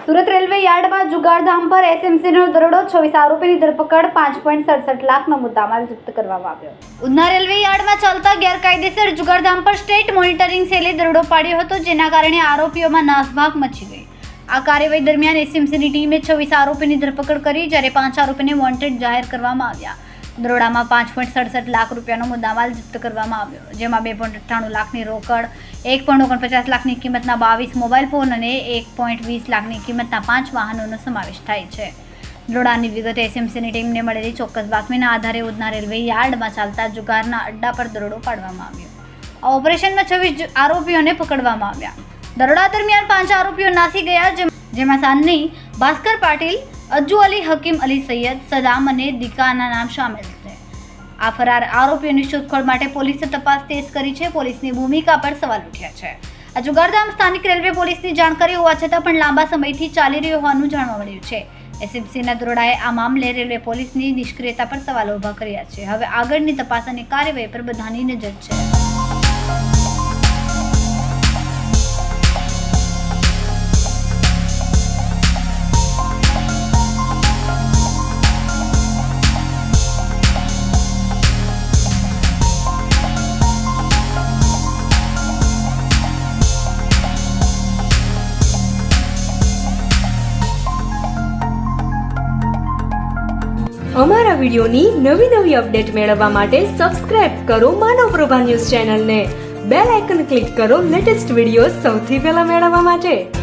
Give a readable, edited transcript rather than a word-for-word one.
Surat railway યાર્ડમાં જુગારધામ પર એસએમસીનો દરોડો, 26 આરોપીની ધરપકડ, 5.67 લાખનો મુદ્દામાલ જપ્ત કરવામાં આવ્યો. ઉધના રેલવે યાર્ડમાં ચાલતા ગેરકાયદેસર જુગારધામ પર સ્ટેટ મોનિટરિંગ સેલે દરોડો પાડ્યો હતો, જેના કારણે આરોપીઓમાં નાસભાગ મચી ગઈ. આ કાર્યવાહી દરમિયાન એસએમસીની ટીમે 26 આરોપીની ધરપકડ કરી, જ્યારે 5 આરોપીને વોન્ટેડ જાહેર કરવામાં આવ્યા. દરોડામાં 5.67 લાખ રૂપિયાનો મુદ્દામાલ જપ્ત કરવામાં આવ્યો, જેમાં 2.98 લાખની રોકડ, 1.49 લાખની કિંમતના 22 મોબાઈલ ફોન અને 1.20 લાખની કિંમતના 5 વાહનોનો સમાવેશ થાય છે. દરોડાની વિગતે એસએમસીની ટીમને મળેલી ચોક્કસ બાતમીના આધારે ઉધના રેલવે યાર્ડમાં ચાલતા જુગારના અડ્ડા પર દરોડો પાડવામાં આવ્યો. આ ઓપરેશનમાં 26 આરોપીઓને પકડવામાં આવ્યા. દરોડા દરમિયાન 5 આરોપીઓ નાસી ગયા, જેમાં સાન્ની, ભાસ્કર પાટીલ, અજ્જુ અલી, હકીમ અલી સૈયદ, સદામ અને દિકાના નામ શામેલ છે. આ ફરાર આરોપીઓની શોધખોળ માટે પોલીસે તપાસ તેજ કરી છે. પોલીસની ભૂમિકા પર સવાલ ઉઠ્યા છે. આ જુગારધામ સ્થાનિક રેલવે પોલીસની જાણકારી હોવા છતાં પણ લાંબા સમયથી ચાલી રહ્યું હોવાનું જાણવા મળ્યું છે. એસએમસીના દરોડાએ આ મામલે રેલવે પોલીસની નિષ્ક્રિયતા પર સવાલો ઊભા કર્યા છે. હવે આગળની તપાસ અને કાર્યવાહી પર બધાની નજર છે. અમારા વિડીયોની નવી અપડેટ મેળવવા માટે સબસ્ક્રાઇબ કરો માનવ પ્રભા ન્યૂઝ ચેનલને. બેલ આઇકન ક્લિક કરો લેટેસ્ટ વિડીયો સૌથી પહેલા મેળવવા માટે.